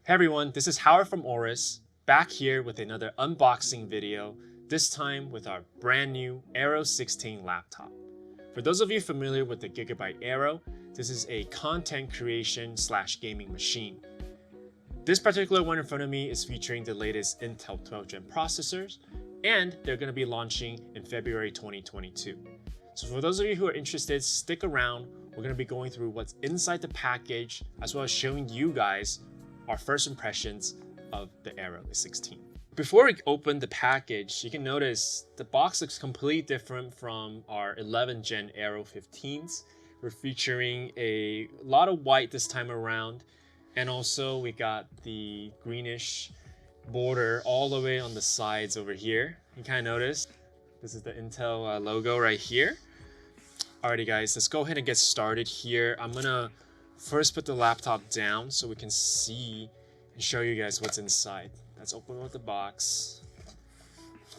Hey everyone, this is Howard from AORUS, back here with another unboxing video, this time with our brand new Aero 16 laptop. For those of you familiar with the Gigabyte Aero, this is a content creation / gaming machine. This particular one in front of me is featuring the latest Intel 12th Gen processors, and they're going to be launching in February 2022. So for those of you who are interested, stick around. We're going to be going through what's inside the package, as well as showing you guys our first impressions of the Aero 16. Before we open the package, you can notice the box looks completely different from our 11th Gen Aero 15s. We're featuring a lot of white this time around, and also we got the greenish border all the way on the sides over here. You kind of notice this is the Intel logo right here. Alrighty guys, let's go ahead and get started here. I'm gonna first put the laptop down so we can see and show you guys what's inside. Let's open up the box.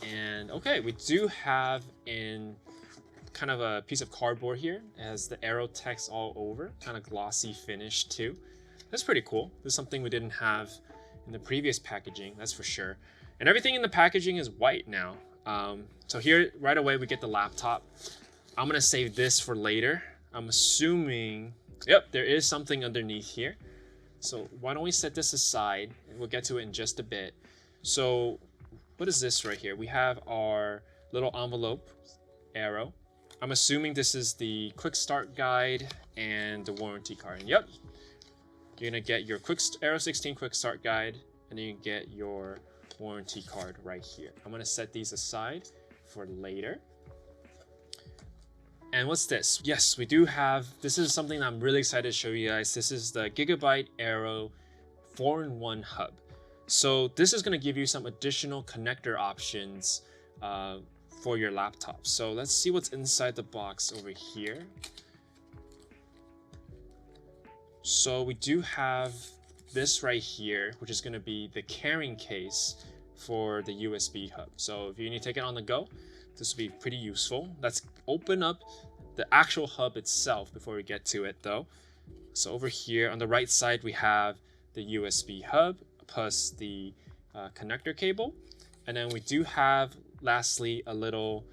And okay, we do have in kind of a piece of cardboard here. It has the Aero text all over, kind of glossy finish too. That's pretty cool. This is something we didn't have in the previous packaging, that's for sure. And everything in the packaging is white now. So here right away we get the laptop. I'm gonna save this for later. I'm assuming, yep, there is something underneath here. So why don't we set this aside and we'll get to it in just a bit. So what is this right here? We have our little envelope, Aero. I'm assuming this is the quick start guide and the warranty card. And yep, you're gonna get your Aero 16 quick start guide, and then you get your warranty card right here. I'm gonna set these aside for later. And what's this? Yes, we do have, this is something I'm really excited to show you guys. This is the Gigabyte Aero 4-in-1 hub. So this is going to give you some additional connector options for your laptop. So let's see what's inside the box over here. So we do have this right here, which is going to be the carrying case for the USB hub. So if you need to take it on the go, this will be pretty useful. Let's open up the actual hub itself before we get to it though. So over here on the right side, we have the USB hub plus the connector cable. And then we do have, lastly, a little,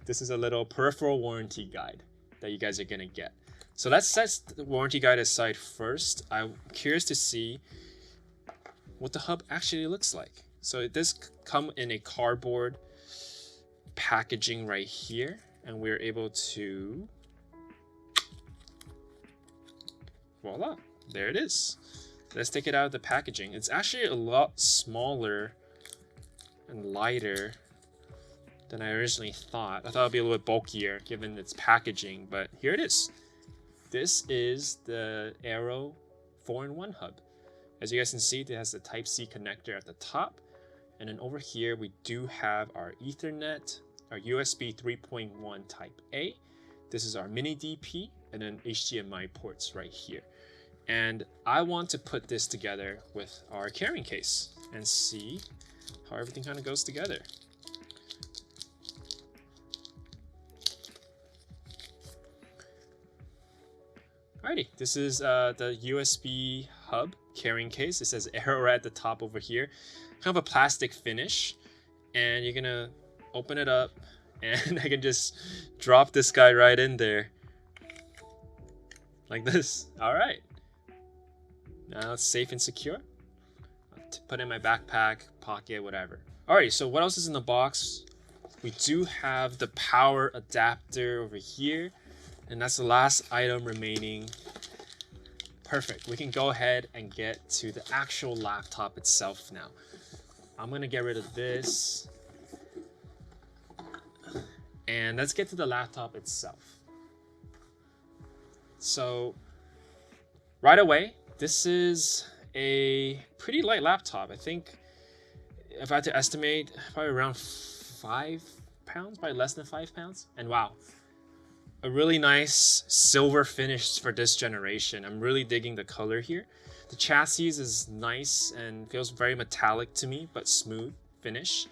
this is a little peripheral warranty guide that you guys are gonna get. So let's set the warranty guide aside first. I'm curious to see what the hub actually looks like. So it does come in a cardboard packaging right here, and we're able to, voila, there it is. Let's take it out of the packaging. It's actually a lot smaller and lighter than I originally thought. I thought it'd be a little bit bulkier given its packaging, but here it is. This is the Aero 4-in-1 hub. As you guys can see, it has the Type-C connector at the top, and then over here we do have our Ethernet, our USB 3.1 Type A. This is our mini DP, and then HDMI ports right here. And I want to put this together with our carrying case and see how everything kind of goes together. Alrighty, this is the USB hub carrying case. It says Aero at the top over here. Kind of a plastic finish, and you're gonna open it up, and I can just drop this guy right in there like this. All right, now it's safe and secure. I'll put it in my backpack, pocket, whatever. All right, so what else is in the box? We do have the power adapter over here, and that's the last item remaining. Perfect, we can go ahead and get to the actual laptop itself now. I'm gonna get rid of this, and let's get to the laptop itself. So right away, this is a pretty light laptop. I think if I had to estimate, probably around 5 pounds, probably less than 5 pounds. And wow, a really nice silver finish for this generation. I'm really digging the color here. The chassis is nice and feels very metallic to me, but smooth finish.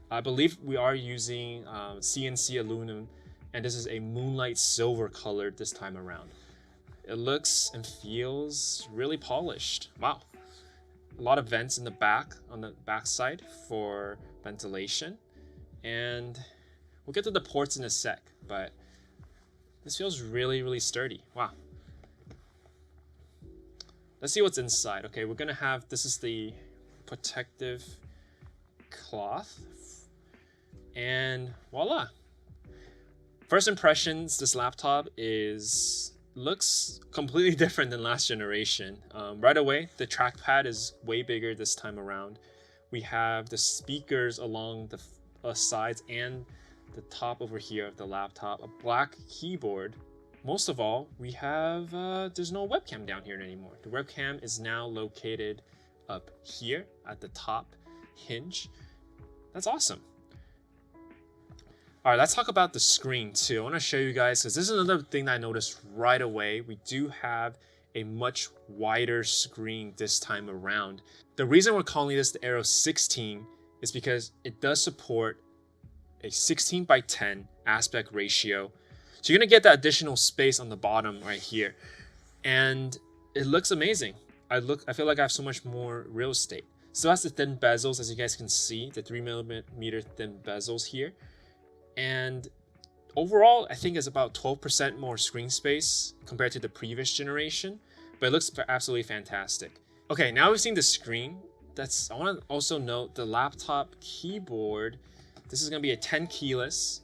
I believe we are using CNC aluminum, and this is a moonlight silver color this time around. It looks and feels really polished. Wow. a lot of vents in the back, on the back side for ventilation. And we'll get to the ports in a sec, but this feels really, really sturdy. Wow. Let's see what's inside. Okay, we're gonna have, this is the protective cloth, and voila. First impressions, this laptop looks completely different than last generation. Right away, the trackpad is way bigger this time around. We have the speakers along the sides and the top over here of the laptop, a black keyboard. Most of all, we have, there's no webcam down here anymore. The webcam is now located up here at the top hinge. That's awesome. All right, let's talk about the screen too. I want to show you guys, because this is another thing that I noticed right away. We do have a much wider screen this time around. The reason we're calling this the Aero 16 is because it does support a 16:10 aspect ratio. So you're gonna get that additional space on the bottom right here. And it looks amazing. I feel like I have so much more real estate. So that's the thin bezels, as you guys can see, the 3mm thin bezels here. And overall, I think it's about 12% more screen space compared to the previous generation, but it looks absolutely fantastic. Okay, now we've seen the screen. I want to also note the laptop keyboard. This is going to be a 10 keyless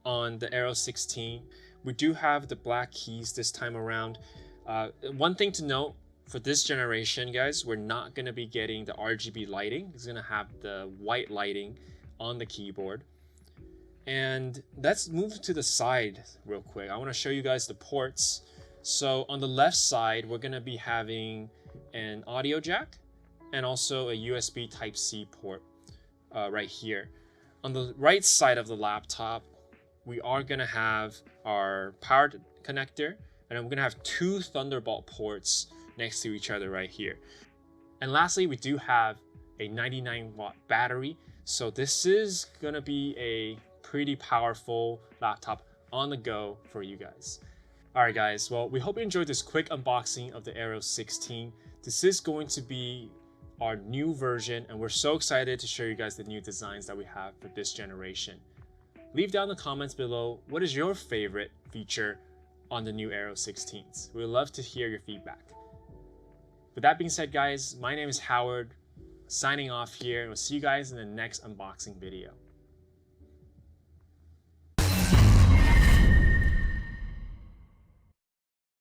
on the Aero 16. We do have the black keys this time around. One thing to note for this generation, guys, we're not going to be getting the RGB lighting. It's going to have the white lighting on the keyboard. And let's move to the side real quick. I want to show you guys the ports. So on the left side, we're going to be having an audio jack and also a USB Type-C port right here. On the right side of the laptop, we are going to have our power connector, and we're going to have two Thunderbolt ports next to each other right here. And lastly, we do have a 99-watt battery. So this is going to be a pretty powerful laptop on the go for you guys. All right, guys. Well, we hope you enjoyed this quick unboxing of the Aero 16. This is going to be our new version, and we're so excited to show you guys the new designs that we have for this generation. Leave down in the comments below, what is your favorite feature on the new Aero 16s? We would love to hear your feedback. With that being said, guys, my name is Howard, signing off here, and we'll see you guys in the next unboxing video.